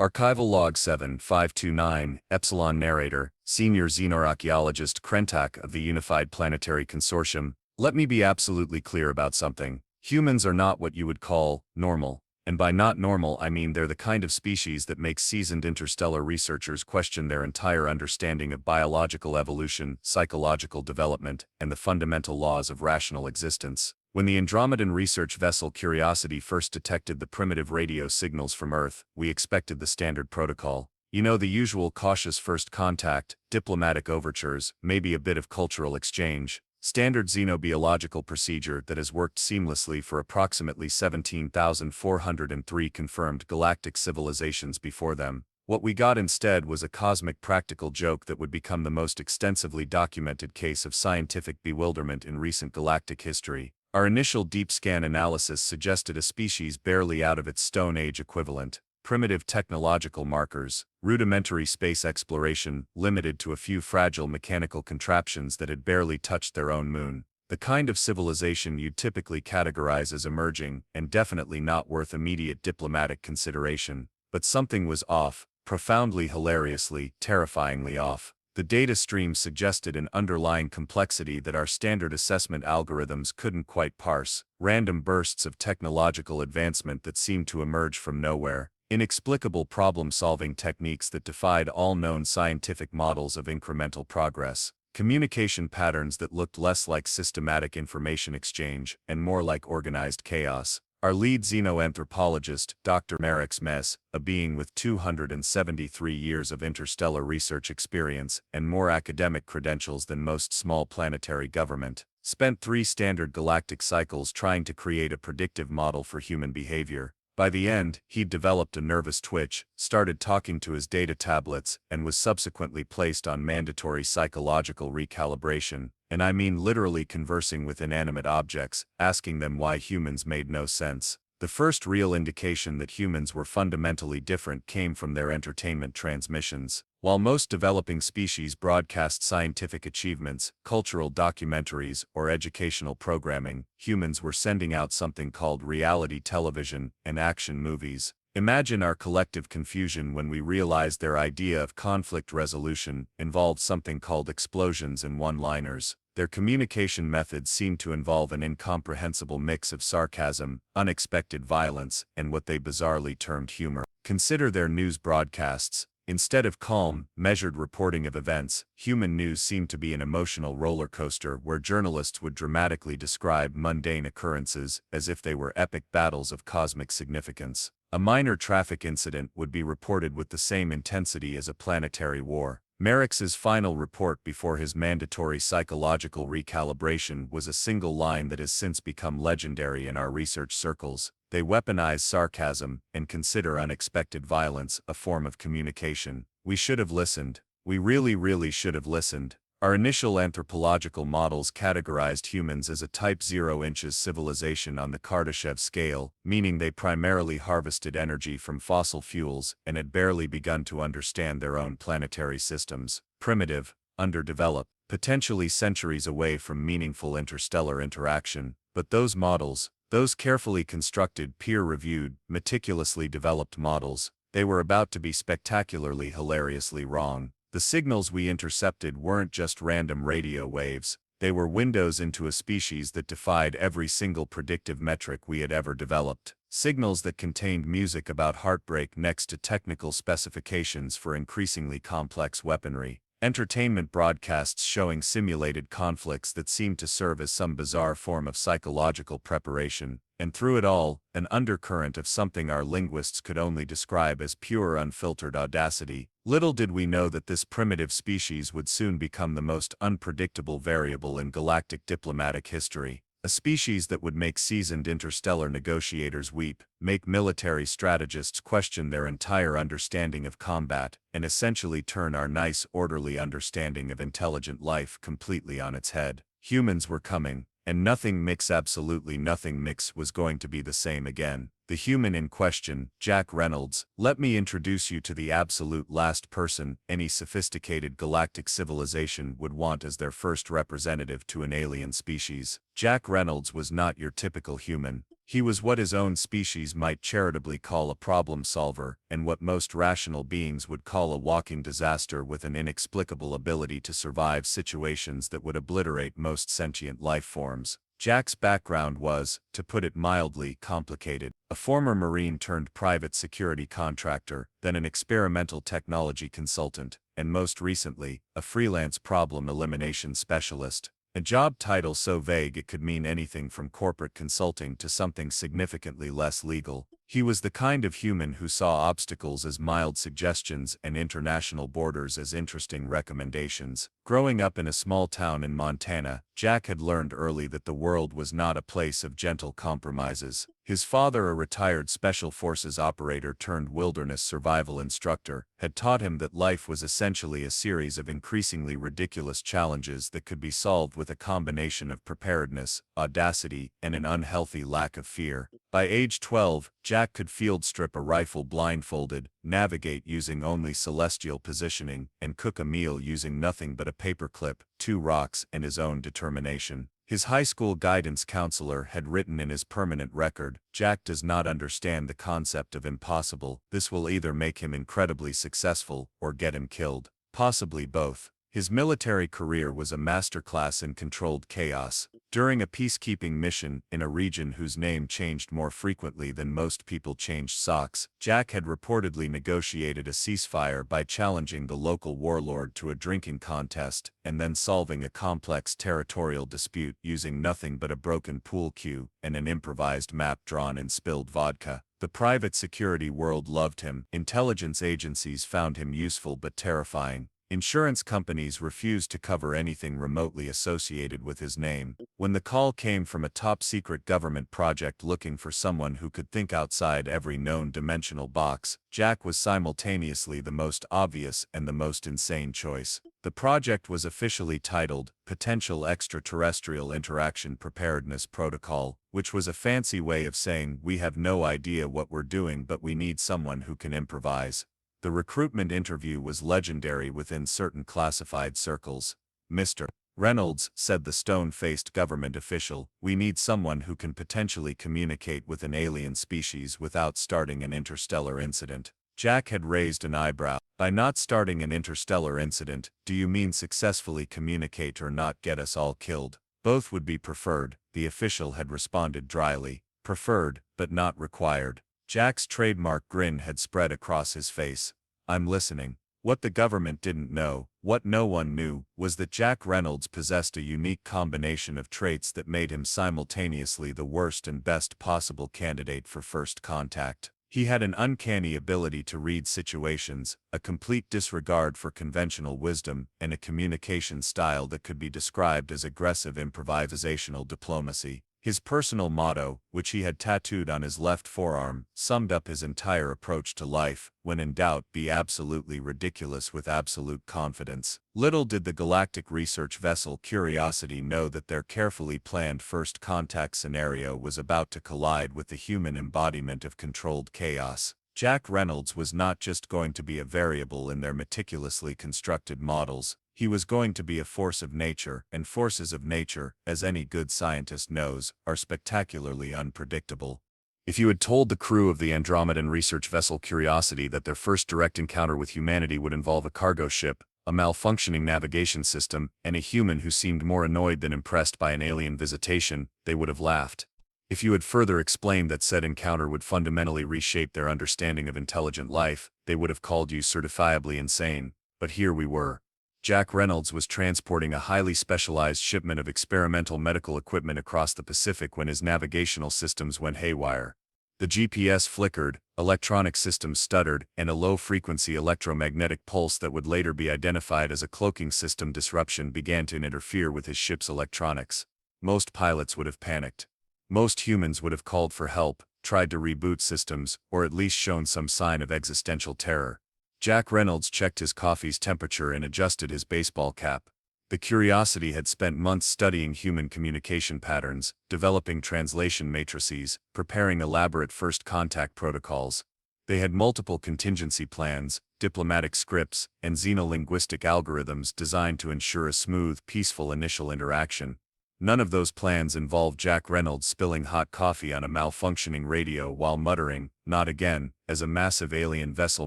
Archival Log 7529, Epsilon Narrator, Senior Xenorarchaeologist Krentak of the Unified Planetary Consortium. Let me be absolutely clear about something. Humans are not what you would call normal. And by not normal, I mean they're the kind of species that makes seasoned interstellar researchers question their entire understanding of biological evolution, psychological development, and the fundamental laws of rational existence. When the Andromedan research vessel Curiosity first detected the primitive radio signals from Earth, we expected the standard protocol. You know, the usual cautious first contact, diplomatic overtures, maybe a bit of cultural exchange. Standard xenobiological procedure that has worked seamlessly for approximately 17,403 confirmed galactic civilizations before them. What we got instead was a cosmic practical joke that would become the most extensively documented case of scientific bewilderment in recent galactic history. Our initial deep scan analysis suggested a species barely out of its Stone Age equivalent. Primitive technological markers, rudimentary space exploration, limited to a few fragile mechanical contraptions that had barely touched their own moon. The kind of civilization you'd typically categorize as emerging, and definitely not worth immediate diplomatic consideration. But something was off, profoundly, hilariously, terrifyingly off. The data stream suggested an underlying complexity that our standard assessment algorithms couldn't quite parse, random bursts of technological advancement that seemed to emerge from nowhere, inexplicable problem-solving techniques that defied all known scientific models of incremental progress, communication patterns that looked less like systematic information exchange and more like organized chaos. Our lead xenoanthropologist, Dr. Marix Mes, a being with 273 years of interstellar research experience and more academic credentials than most small planetary government, spent 3 standard galactic cycles trying to create a predictive model for human behavior. By the end, he'd developed a nervous twitch, started talking to his data tablets, and was subsequently placed on mandatory psychological recalibration, and I mean literally conversing with inanimate objects, asking them why humans made no sense. The first real indication that humans were fundamentally different came from their entertainment transmissions. While most developing species broadcast scientific achievements, cultural documentaries, or educational programming, humans were sending out something called reality television and action movies. Imagine our collective confusion when we realized their idea of conflict resolution involved something called explosions and one-liners. Their communication methods seemed to involve an incomprehensible mix of sarcasm, unexpected violence, and what they bizarrely termed humor. Consider their news broadcasts. Instead of calm, measured reporting of events, human news seemed to be an emotional roller coaster where journalists would dramatically describe mundane occurrences as if they were epic battles of cosmic significance. A minor traffic incident would be reported with the same intensity as a planetary war. Marix's final report before his mandatory psychological recalibration was a single line that has since become legendary in our research circles. They weaponize sarcasm and consider unexpected violence a form of communication. We should have listened. We really should have listened. Our initial anthropological models categorized humans as a type 0 inches civilization on the Kardashev scale, meaning they primarily harvested energy from fossil fuels and had barely begun to understand their own planetary systems. Primitive, underdeveloped, potentially centuries away from meaningful interstellar interaction. But those models, those carefully constructed, peer-reviewed, meticulously developed models, they were about to be spectacularly, hilariously wrong. The signals we intercepted weren't just random radio waves, they were windows into a species that defied every single predictive metric we had ever developed. Signals that contained music about heartbreak next to technical specifications for increasingly complex weaponry. Entertainment broadcasts showing simulated conflicts that seemed to serve as some bizarre form of psychological preparation. And through it all, an undercurrent of something our linguists could only describe as pure unfiltered audacity. Little did we know that this primitive species would soon become the most unpredictable variable in galactic diplomatic history. A species that would make seasoned interstellar negotiators weep, make military strategists question their entire understanding of combat, and essentially turn our nice, orderly understanding of intelligent life completely on its head. Humans were coming. And absolutely nothing was going to be the same again. The human in question, Jack Reynolds, let me introduce you to the absolute last person any sophisticated galactic civilization would want as their first representative to an alien species. Jack Reynolds was not your typical human. He was what his own species might charitably call a problem solver, and what most rational beings would call a walking disaster, with an inexplicable ability to survive situations that would obliterate most sentient life forms. Jack's background was, to put it mildly, complicated. A former Marine turned private security contractor, then an experimental technology consultant, and most recently, a freelance problem elimination specialist. A job title so vague it could mean anything from corporate consulting to something significantly less legal. He was the kind of human who saw obstacles as mild suggestions and international borders as interesting recommendations. Growing up in a small town in Montana, Jack had learned early that the world was not a place of gentle compromises. His father, a retired Special Forces operator turned wilderness survival instructor, had taught him that life was essentially a series of increasingly ridiculous challenges that could be solved with a combination of preparedness, audacity, and an unhealthy lack of fear. By age 12, Jack could field strip a rifle blindfolded, navigate using only celestial positioning, and cook a meal using nothing but a paperclip, 2 rocks, and his own determination. His high school guidance counselor had written in his permanent record, "Jack does not understand the concept of impossible. This will either make him incredibly successful or get him killed. Possibly both." His military career was a masterclass in controlled chaos. During a peacekeeping mission in a region whose name changed more frequently than most people changed socks, Jack had reportedly negotiated a ceasefire by challenging the local warlord to a drinking contest, and then solving a complex territorial dispute using nothing but a broken pool cue and an improvised map drawn in spilled vodka. The private security world loved him. Intelligence agencies found him useful but terrifying. Insurance companies refused to cover anything remotely associated with his name. When the call came from a top-secret government project looking for someone who could think outside every known dimensional box, Jack was simultaneously the most obvious and the most insane choice. The project was officially titled Potential Extraterrestrial Interaction Preparedness Protocol, which was a fancy way of saying, "We have no idea what we're doing, but we need someone who can improvise." The recruitment interview was legendary within certain classified circles. "Mr. Reynolds," said the stone-faced government official, "we need someone who can potentially communicate with an alien species without starting an interstellar incident." Jack had raised an eyebrow. "By not starting an interstellar incident, do you mean successfully communicate or not get us all killed?" "Both would be preferred," the official had responded dryly. "Preferred, but not required." Jack's trademark grin had spread across his face. "I'm listening." What the government didn't know, what no one knew, was that Jack Reynolds possessed a unique combination of traits that made him simultaneously the worst and best possible candidate for first contact. He had an uncanny ability to read situations, a complete disregard for conventional wisdom, and a communication style that could be described as aggressive improvisational diplomacy. His personal motto, which he had tattooed on his left forearm, summed up his entire approach to life: "When in doubt, be absolutely ridiculous with absolute confidence." Little did the galactic research vessel Curiosity know that their carefully planned first contact scenario was about to collide with the human embodiment of controlled chaos. Jack Reynolds was not just going to be a variable in their meticulously constructed models. He was going to be a force of nature, and forces of nature, as any good scientist knows, are spectacularly unpredictable. If you had told the crew of the Andromedan research vessel Curiosity that their first direct encounter with humanity would involve a cargo ship, a malfunctioning navigation system, and a human who seemed more annoyed than impressed by an alien visitation, they would have laughed. If you had further explained that said encounter would fundamentally reshape their understanding of intelligent life, they would have called you certifiably insane. But here we were. Jack Reynolds was transporting a highly specialized shipment of experimental medical equipment across the Pacific when his navigational systems went haywire. The GPS flickered, electronic systems stuttered, and a low-frequency electromagnetic pulse that would later be identified as a cloaking system disruption began to interfere with his ship's electronics. Most pilots would have panicked. Most humans would have called for help, tried to reboot systems, or at least shown some sign of existential terror. Jack Reynolds checked his coffee's temperature and adjusted his baseball cap. The Curiosity had spent months studying human communication patterns, developing translation matrices, preparing elaborate first contact protocols. They had multiple contingency plans, diplomatic scripts, and xenolinguistic algorithms designed to ensure a smooth, peaceful initial interaction. None of those plans involved Jack Reynolds spilling hot coffee on a malfunctioning radio while muttering, "Not again," as a massive alien vessel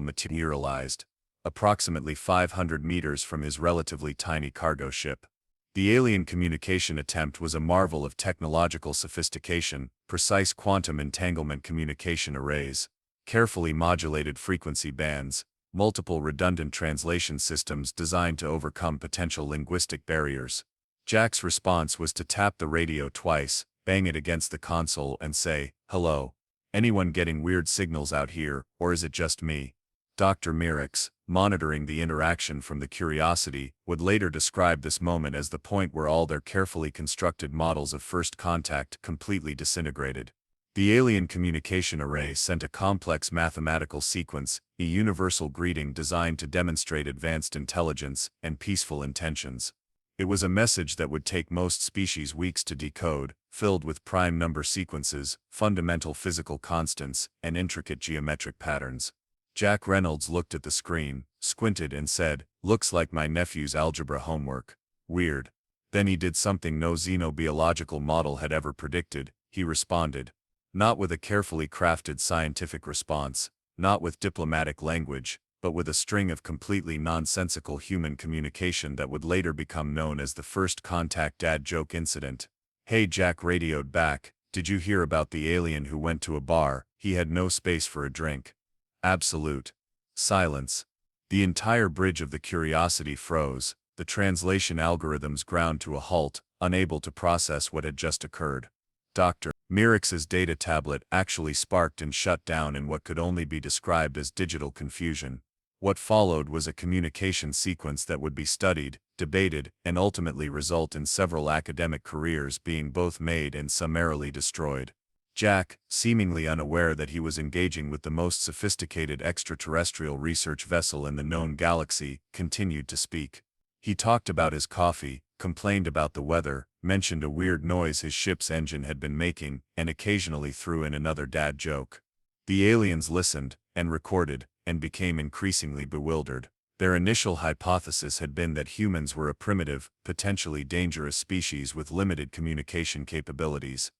materialized, approximately 500 meters from his relatively tiny cargo ship. The alien communication attempt was a marvel of technological sophistication: precise quantum entanglement communication arrays, carefully modulated frequency bands, multiple redundant translation systems designed to overcome potential linguistic barriers. Jack's response was to tap the radio twice, bang it against the console, and say, "Hello? Anyone getting weird signals out here, or is it just me?" Dr. Mirix, monitoring the interaction from the Curiosity, would later describe this moment as the point where all their carefully constructed models of first contact completely disintegrated. The alien communication array sent a complex mathematical sequence, a universal greeting designed to demonstrate advanced intelligence and peaceful intentions. It was a message that would take most species weeks to decode, filled with prime number sequences, fundamental physical constants, and intricate geometric patterns. Jack Reynolds looked at the screen, squinted, and said, "Looks like my nephew's algebra homework. Weird." Then he did something no xenobiological model had ever predicted. He responded. Not with a carefully crafted scientific response, not with diplomatic language, but with a string of completely nonsensical human communication that would later become known as the first contact dad joke incident. "Hey," Jack radioed back, "did you hear about the alien who went to a bar? He had no space for a drink." Absolute silence. The entire bridge of the Curiosity froze, the translation algorithms ground to a halt, unable to process what had just occurred. Dr. Mirix's data tablet actually sparked and shut down in what could only be described as digital confusion. What followed was a communication sequence that would be studied, debated, and ultimately result in several academic careers being both made and summarily destroyed. Jack, seemingly unaware that he was engaging with the most sophisticated extraterrestrial research vessel in the known galaxy, continued to speak. He talked about his coffee, complained about the weather, mentioned a weird noise his ship's engine had been making, and occasionally threw in another dad joke. The aliens listened, and recorded, and became increasingly bewildered. Their initial hypothesis had been that humans were a primitive, potentially dangerous species with limited communication capabilities.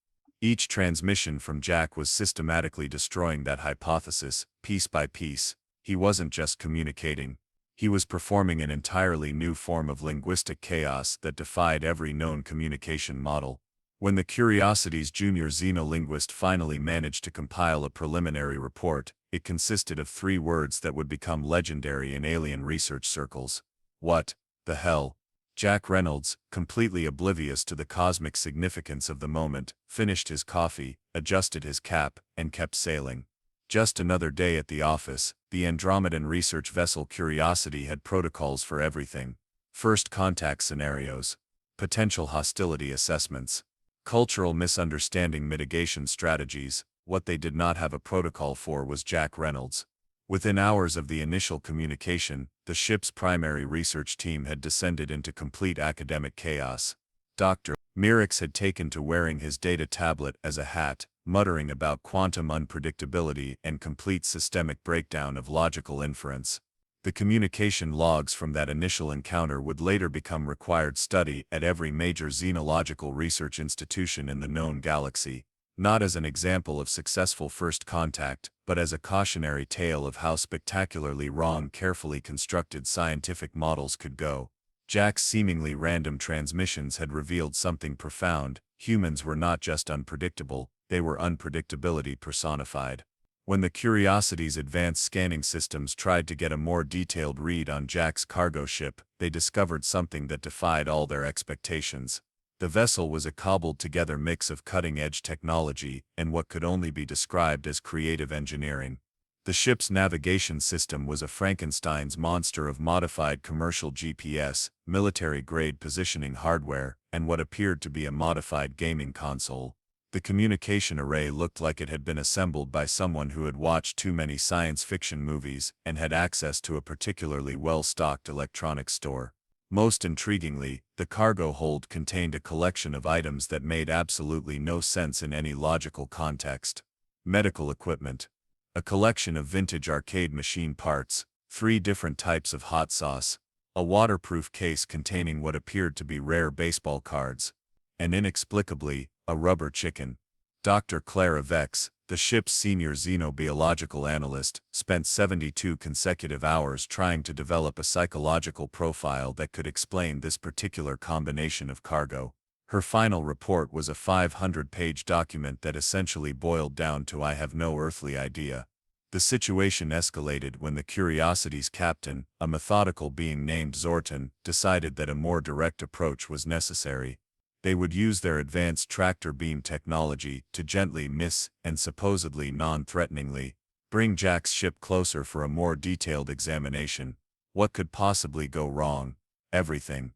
Each transmission from Jack was systematically destroying that hypothesis, piece by piece. He wasn't just communicating. He was performing an entirely new form of linguistic chaos that defied every known communication model. When the Curiosity's junior xenolinguist finally managed to compile a preliminary report, it consisted of 3 words that would become legendary in alien research circles. "What the hell?" Jack Reynolds, completely oblivious to the cosmic significance of the moment, finished his coffee, adjusted his cap, and kept sailing. Just another day at the office. The Andromedan research vessel Curiosity had protocols for everything: first contact scenarios, potential hostility assessments, cultural misunderstanding mitigation strategies. What they did not have a protocol for was Jack Reynolds. Within hours of the initial communication, the ship's primary research team had descended into complete academic chaos. Dr. Mirix had taken to wearing his data tablet as a hat, muttering about quantum unpredictability and complete systemic breakdown of logical inference. The communication logs from that initial encounter would later become required study at every major xenological research institution in the known galaxy, not as an example of successful first contact, but as a cautionary tale of how spectacularly wrong carefully constructed scientific models could go. Jack's seemingly random transmissions had revealed something profound: humans were not just unpredictable, they were unpredictability personified. When the Curiosity's advanced scanning systems tried to get a more detailed read on Jack's cargo ship, they discovered something that defied all their expectations. The vessel was a cobbled-together mix of cutting-edge technology and what could only be described as creative engineering. The ship's navigation system was a Frankenstein's monster of modified commercial GPS, military-grade positioning hardware, and what appeared to be a modified gaming console. The communication array looked like it had been assembled by someone who had watched too many science fiction movies and had access to a particularly well-stocked electronics store. Most intriguingly, the cargo hold contained a collection of items that made absolutely no sense in any logical context. Medical equipment, a collection of vintage arcade machine parts, 3 different types of hot sauce, a waterproof case containing what appeared to be rare baseball cards, and inexplicably, a rubber chicken. Dr. Clara Vex, the ship's senior xenobiological analyst, spent 72 consecutive hours trying to develop a psychological profile that could explain this particular combination of cargo. Her final report was a 500-page document that essentially boiled down to "I have no earthly idea." The situation escalated when the Curiosity's captain, a methodical being named Zorton, decided that a more direct approach was necessary. They would use their advanced tractor beam technology to gently and supposedly non-threateningly bring Jack's ship closer for a more detailed examination. What could possibly go wrong? Everything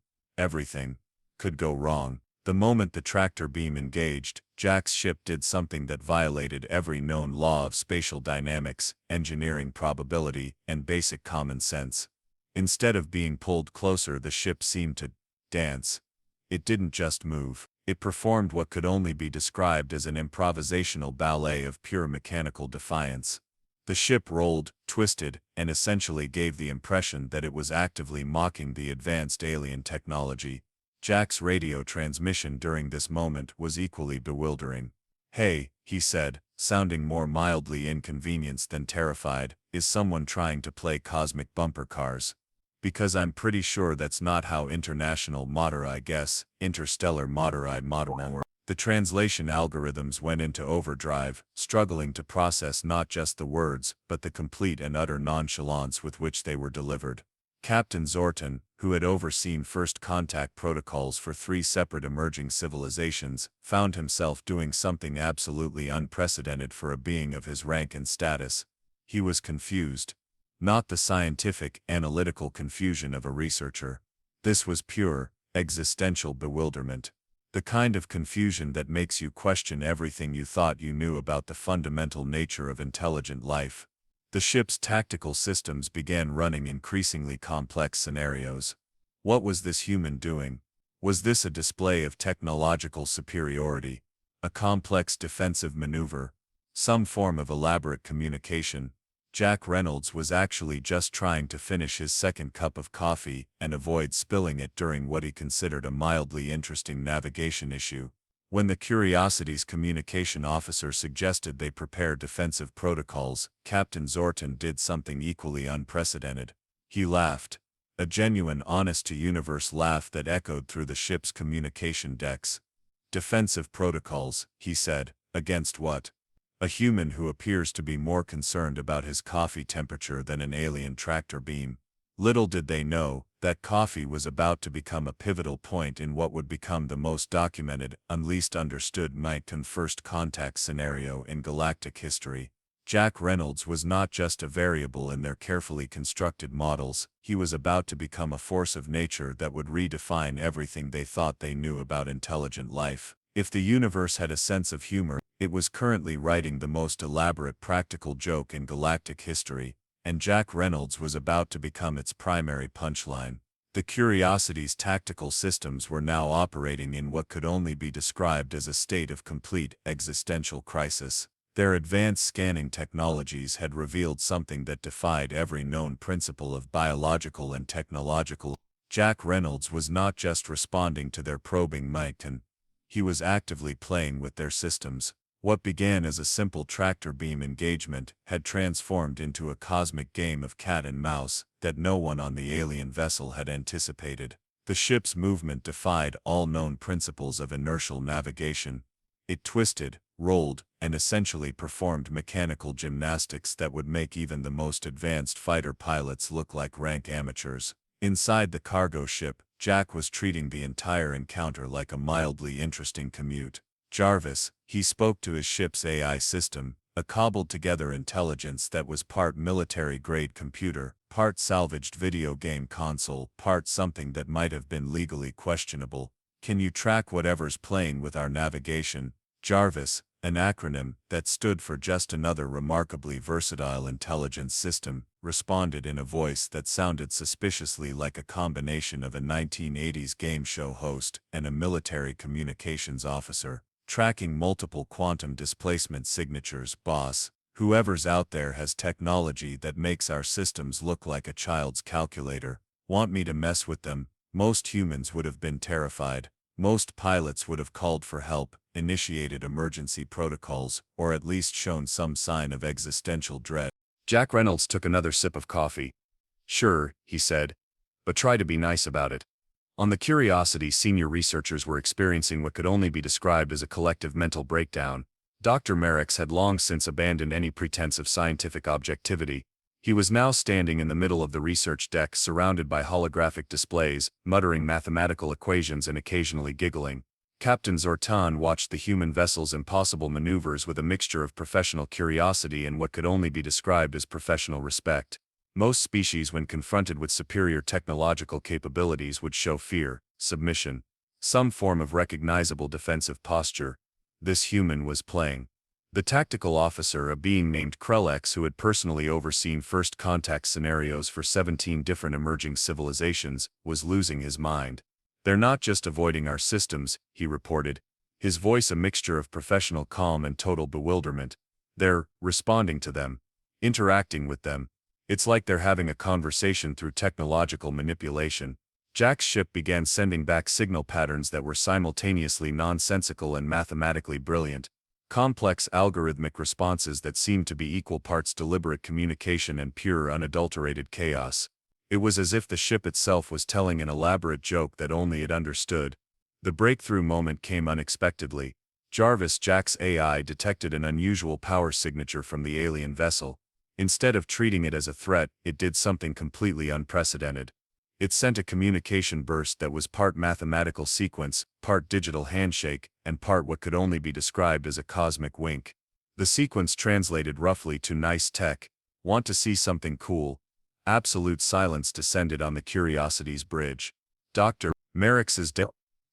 could go wrong. The moment the tractor beam engaged, Jack's ship did something that violated every known law of spatial dynamics, engineering probability, and basic common sense. Instead of being pulled closer, the ship seemed to dance. It didn't just move. It performed what could only be described as an improvisational ballet of pure mechanical defiance. The ship rolled, twisted, and essentially gave the impression that it was actively mocking the advanced alien technology. Jack's radio transmission during this moment was equally bewildering. "Hey," he said, sounding more mildly inconvenienced than terrified, "is someone trying to play cosmic bumper cars? Because I'm pretty sure that's not how international Madurai guess, interstellar Madurai Madurai." The translation algorithms went into overdrive, struggling to process not just the words, but the complete and utter nonchalance with which they were delivered. Captain Zorton, who had overseen first contact protocols for 3 separate emerging civilizations, found himself doing something absolutely unprecedented for a being of his rank and status. He was confused. Not the scientific, analytical confusion of a researcher. This was pure, existential bewilderment. The kind of confusion that makes you question everything you thought you knew about the fundamental nature of intelligent life. The ship's tactical systems began running increasingly complex scenarios. What was this human doing? Was this a display of technological superiority? A complex defensive maneuver? Some form of elaborate communication? Jack Reynolds was actually just trying to finish his second cup of coffee and avoid spilling it during what he considered a mildly interesting navigation issue. When the Curiosity's communication officer suggested they prepare defensive protocols, Captain Zorton did something equally unprecedented. He laughed. A genuine honest-to-universe laugh that echoed through the ship's communication decks. "Defensive protocols," he said. "Against what? A human who appears to be more concerned about his coffee temperature than an alien tractor beam." Little did they know that coffee was about to become a pivotal point in what would become the most documented, least understood first contact scenario in galactic history. Jack Reynolds was not just a variable in their carefully constructed models, he was about to become a force of nature that would redefine everything they thought they knew about intelligent life. If the universe had a sense of humor, it was currently writing the most elaborate practical joke in galactic history, and Jack Reynolds was about to become its primary punchline. The Curiosity's tactical systems were now operating in what could only be described as a state of complete existential crisis. Their advanced scanning technologies had revealed something that defied every known principle of biological and technological. Jack Reynolds was not just responding to their probing he was actively playing with their systems. What began as a simple tractor beam engagement had transformed into a cosmic game of cat and mouse that no one on the alien vessel had anticipated. The ship's movement defied all known principles of inertial navigation. It twisted, rolled, and essentially performed mechanical gymnastics that would make even the most advanced fighter pilots look like rank amateurs. Inside the cargo ship, Jack was treating the entire encounter like a mildly interesting commute. Jarvis, he spoke to his ship's AI system, a cobbled-together intelligence that was part military-grade computer, part salvaged video game console, part something that might have been legally questionable. "Can you track whatever's playing with our navigation?" Jarvis, an acronym that stood for just another remarkably versatile intelligence system, responded in a voice that sounded suspiciously like a combination of a 1980s game show host and a military communications officer. "Tracking multiple quantum displacement signatures, boss. Whoever's out there has technology that makes our systems look like a child's calculator. Want me to mess with them?" Most humans would have been terrified. Most pilots would have called for help, initiated emergency protocols, or at least shown some sign of existential dread. Jack Reynolds took another sip of coffee. "Sure," he said, "but try to be nice about it." On the Curiosity, senior researchers were experiencing what could only be described as a collective mental breakdown. Dr. Merrickx had long since abandoned any pretense of scientific objectivity. He was now standing in the middle of the research deck, surrounded by holographic displays, muttering mathematical equations and occasionally giggling. Captain Zortan watched the human vessel's impossible maneuvers with a mixture of professional curiosity and what could only be described as professional respect. Most species, when confronted with superior technological capabilities, would show fear, submission, some form of recognizable defensive posture. This human was playing. The tactical officer, a being named Krellex, who had personally overseen first contact scenarios for 17 different emerging civilizations, was losing his mind. "They're not just avoiding our systems," he reported, his voice a mixture of professional calm and total bewilderment. "They're responding to them, interacting with them. It's like they're having a conversation through technological manipulation." Jack's ship began sending back signal patterns that were simultaneously nonsensical and mathematically brilliant. Complex algorithmic responses that seemed to be equal parts deliberate communication and pure unadulterated chaos. It was as if the ship itself was telling an elaborate joke that only it understood. The breakthrough moment came unexpectedly. Jarvis, Jack's AI, detected an unusual power signature from the alien vessel. Instead of treating it as a threat, it did something completely unprecedented. It sent a communication burst that was part mathematical sequence, part digital handshake, and part what could only be described as a cosmic wink. The sequence translated roughly to "nice tech. Want to see something cool?" Absolute silence descended on the Curiosity's bridge. Dr. Merrickx's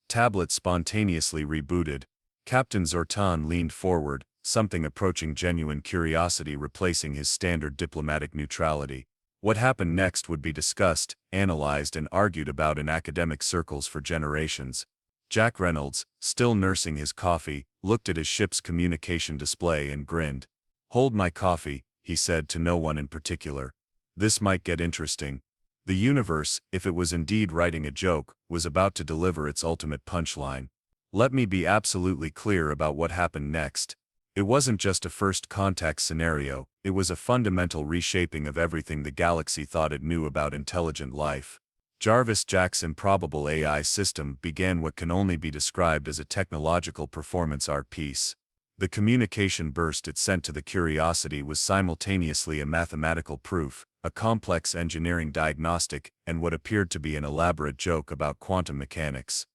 tablet spontaneously rebooted. Captain Zortan leaned forward, something approaching genuine curiosity replacing his standard diplomatic neutrality. What happened next would be discussed, analyzed, and argued about in academic circles for generations. Jack Reynolds, still nursing his coffee, looked at his ship's communication display and grinned. "Hold my coffee," he said to no one in particular. "This might get interesting." The universe, if it was indeed writing a joke, was about to deliver its ultimate punchline. Let me be absolutely clear about what happened next. It wasn't just a first contact scenario, it was a fundamental reshaping of everything the galaxy thought it knew about intelligent life. Jarvis, Jack's improbable AI system, began what can only be described as a technological performance art piece. The communication burst it sent to the Curiosity was simultaneously a mathematical proof, a complex engineering diagnostic, and what appeared to be an elaborate joke about quantum mechanics.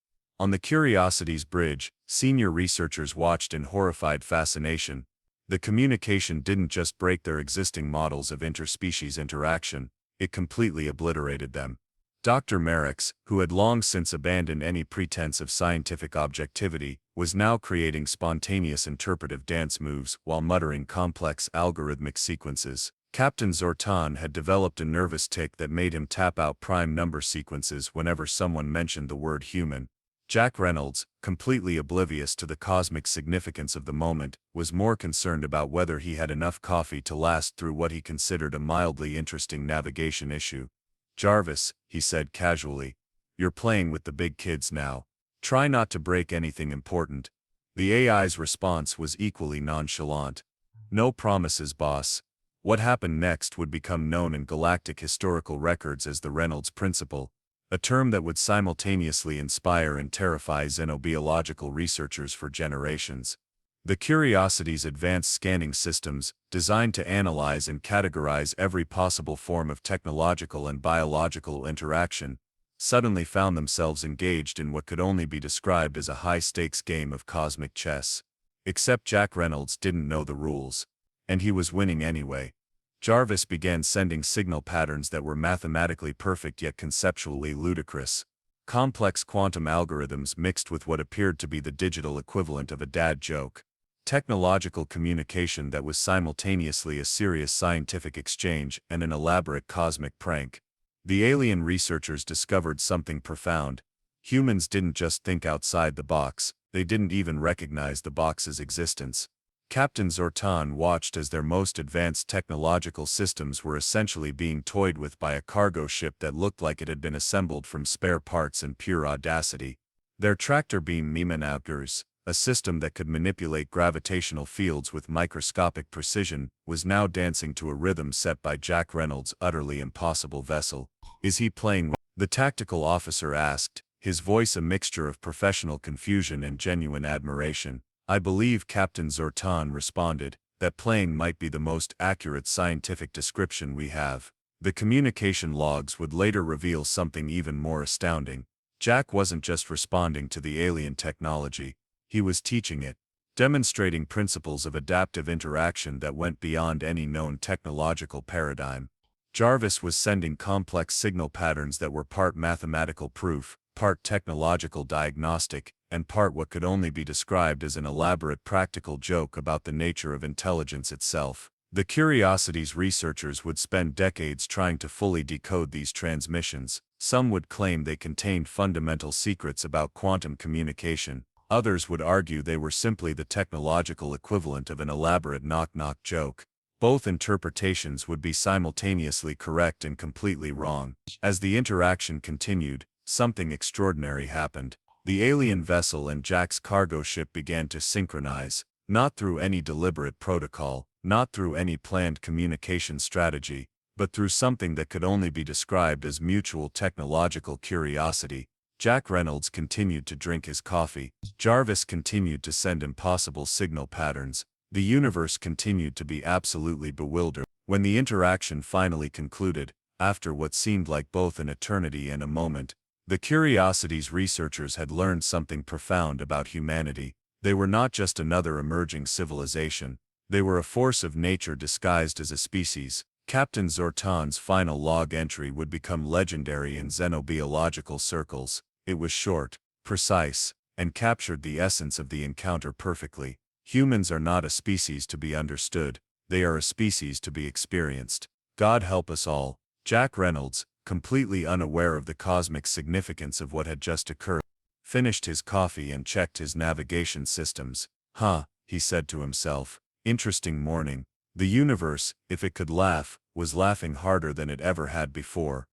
On the Curiosity's bridge, senior researchers watched in horrified fascination. The communication didn't just break their existing models of interspecies interaction, it completely obliterated them. Dr. Merrickx, who had long since abandoned any pretense of scientific objectivity, was now creating spontaneous interpretive dance moves while muttering complex algorithmic sequences. Captain Zortan had developed a nervous tic that made him tap out prime number sequences whenever someone mentioned the word human. Jack Reynolds, completely oblivious to the cosmic significance of the moment, was more concerned about whether he had enough coffee to last through what he considered a mildly interesting navigation issue. "Jarvis," he said casually, "you're playing with the big kids now. Try not to break anything important." The AI's response was equally nonchalant. "No promises, boss." What happened next would become known in galactic historical records as the Reynolds Principle, a term that would simultaneously inspire and terrify xenobiological researchers for generations. The Curiosity's advanced scanning systems, designed to analyze and categorize every possible form of technological and biological interaction, suddenly found themselves engaged in what could only be described as a high-stakes game of cosmic chess. Except Jack Reynolds didn't know the rules. And he was winning anyway. Jarvis began sending signal patterns that were mathematically perfect yet conceptually ludicrous. Complex quantum algorithms mixed with what appeared to be the digital equivalent of a dad joke. Technological communication that was simultaneously a serious scientific exchange and an elaborate cosmic prank. The alien researchers discovered something profound. Humans didn't just think outside the box, they didn't even recognize the box's existence. Captain Zortan watched as their most advanced technological systems were essentially being toyed with by a cargo ship that looked like it had been assembled from spare parts and pure audacity. Their tractor beam Mimanabgers, a system that could manipulate gravitational fields with microscopic precision, was now dancing to a rhythm set by Jack Reynolds' utterly impossible vessel. Is he playing? The tactical officer asked, his voice a mixture of professional confusion and genuine admiration. I believe, Captain Zortan responded, that playing might be the most accurate scientific description we have. The communication logs would later reveal something even more astounding. Jack wasn't just responding to the alien technology, he was teaching it, demonstrating principles of adaptive interaction that went beyond any known technological paradigm. Jarvis was sending complex signal patterns that were part mathematical proof, part technological diagnostic, and part what could only be described as an elaborate practical joke about the nature of intelligence itself. The Curiosity's researchers would spend decades trying to fully decode these transmissions. Some would claim they contained fundamental secrets about quantum communication. Others would argue they were simply the technological equivalent of an elaborate knock-knock joke. Both interpretations would be simultaneously correct and completely wrong. As the interaction continued, something extraordinary happened. The alien vessel and Jack's cargo ship began to synchronize, not through any deliberate protocol, not through any planned communication strategy, but through something that could only be described as mutual technological curiosity. Jack Reynolds continued to drink his coffee. Jarvis continued to send impossible signal patterns. The universe continued to be absolutely bewildered. When the interaction finally concluded, after what seemed like both an eternity and a moment, the Curiosity's researchers had learned something profound about humanity. They were not just another emerging civilization. They were a force of nature disguised as a species. Captain Zortan's final log entry would become legendary in xenobiological circles. It was short, precise, and captured the essence of the encounter perfectly. Humans are not a species to be understood, they are a species to be experienced. God help us all. Jack Reynolds, completely unaware of the cosmic significance of what had just occurred, finished his coffee and checked his navigation systems. He said to himself. Interesting morning. The universe, if it could laugh, was laughing harder than it ever had before.